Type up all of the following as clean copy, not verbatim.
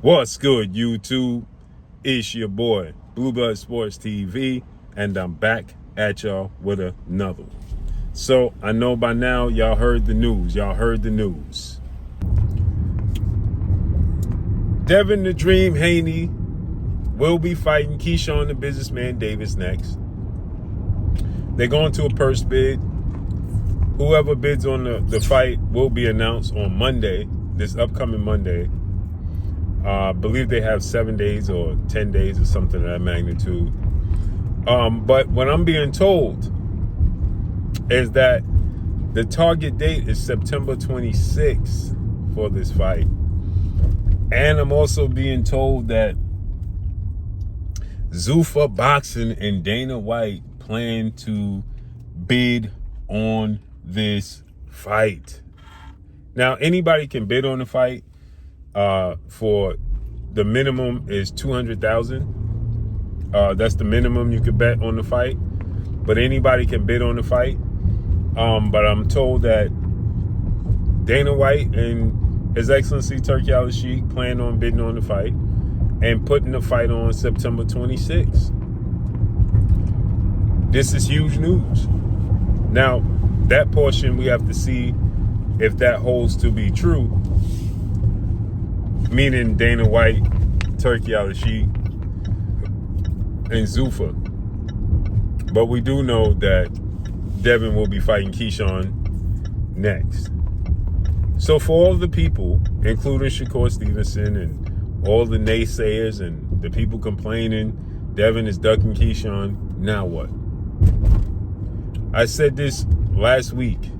What's good, YouTube? It's your boy, Blue Blood Sports TV, and I'm back at y'all with another one. So, I know by now y'all heard the news. Devin the Dream Haney will be fighting Keyshawn the Businessman Davis next. They're going to a purse bid. Whoever bids on the fight will be announced on Monday, this upcoming Monday. I believe they have 7 days or 10 days or something of that magnitude. But what I'm being told is that the target date is September 26th for this fight. And I'm also being told that Zuffa Boxing and Dana White plan to bid on this fight. Now, anybody can bid on the fight. For the minimum is $200,000. That's the minimum you could bet on the fight. But anybody can bid on the fight. But I'm told that Dana White and His Excellency Turki plan on bidding on the fight and putting the fight on September 26th. This is huge news. Now, that portion we have to see if that holds to be true. Meaning Dana White, Turki and Zuffa. But we do know that Devin will be fighting Keyshawn next. So for all the people, including Shakur Stevenson and all the naysayers and the people complaining Devin is ducking Keyshawn, now what? I said this last week.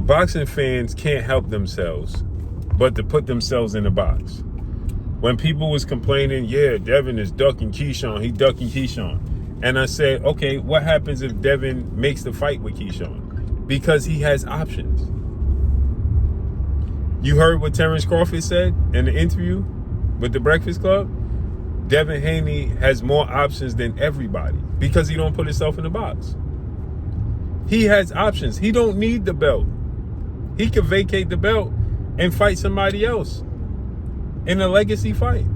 Boxing fans can't help themselves but to put themselves in a box. When people was complaining, yeah, Devin is ducking Keyshawn, he ducking Keyshawn. And I said, okay, what happens if Devin makes the fight with Keyshawn? Because he has options. You heard what Terrence Crawford said in the interview with the Breakfast Club? Devin Haney has more options than everybody because he don't put himself in the box. He has options. He don't need the belt. He could vacate the belt and fight somebody else in a legacy fight.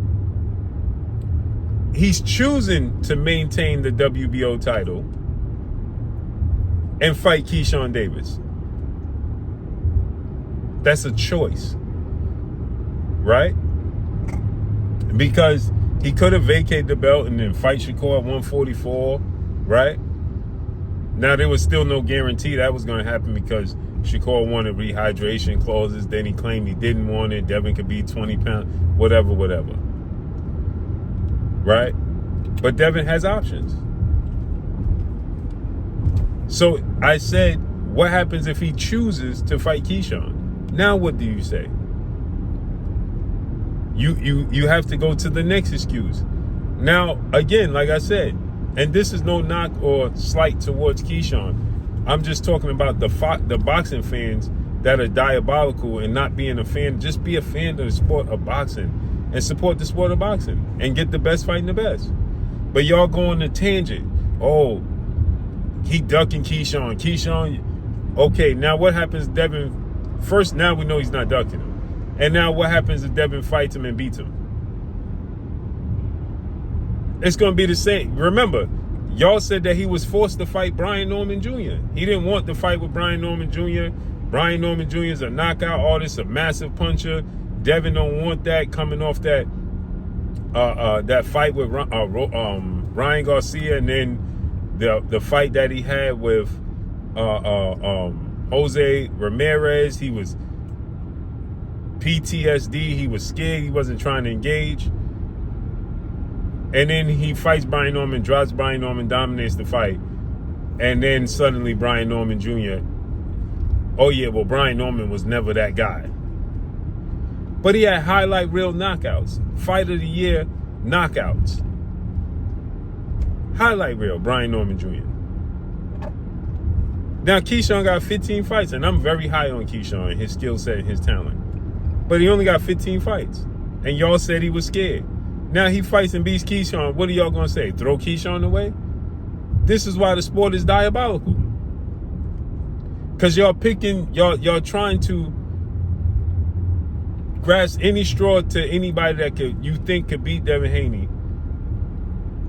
He's choosing to maintain the WBO title and fight Keyshawn Davis. That's a choice, right? Because he could have vacated the belt and then fight Shakur at 144, right? Now, there was still no guarantee that was going to happen because Shakur wanted rehydration clauses. Then he claimed he didn't want it. Devin could be 20 pounds, whatever. Right? But Devin has options. So I said, what happens if he chooses to fight Keyshawn? Now what do you say? You have to go to the next excuse. Now, again, like I said, and this is no knock or slight towards Keyshawn. I'm just talking about the boxing fans that are diabolical and not being a fan. Just be a fan of the sport of boxing and support the sport of boxing and get the best fighting the best. But y'all go on a tangent. Oh, he ducking Keyshawn. Keyshawn, okay, now what happens, Devin? First, now we know he's not ducking him. And now what happens if Devin fights him and beats him? It's going to be the same. Remember, y'all said that he was forced to fight Brian Norman Jr. He didn't want to fight with Brian Norman Jr. Brian Norman Jr. is a knockout artist, a massive puncher. Devin don't want that coming off that fight with Ryan Garcia, and then the fight that he had with Jose Ramirez. He was PTSD. He was scared. He wasn't trying to engage. And then he fights Brian Norman, drops Brian Norman, dominates the fight. And then suddenly Brian Norman Jr., oh yeah, well, Brian Norman was never that guy. But he had highlight reel knockouts. Fight of the year knockouts. Highlight reel, Brian Norman Jr. Now, Keyshawn got 15 fights, and I'm very high on Keyshawn, his skill set and his talent. But he only got 15 fights. And y'all said he was scared. Now he fights and beats Keyshawn. What are y'all going to say? Throw Keyshawn away? This is why the sport is diabolical. Because y'all trying to grasp any straw to anybody that you think could beat Devin Haney,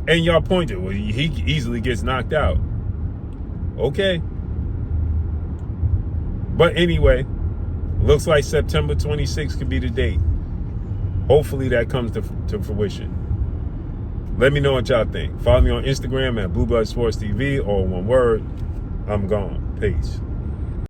and y'all pointed, well, he easily gets knocked out. Okay. But anyway, looks like September 26th could be the date. Hopefully that comes to fruition. Let me know what y'all think. Follow me on Instagram at Blue Blood Sports TV, or one word. I'm gone. Peace.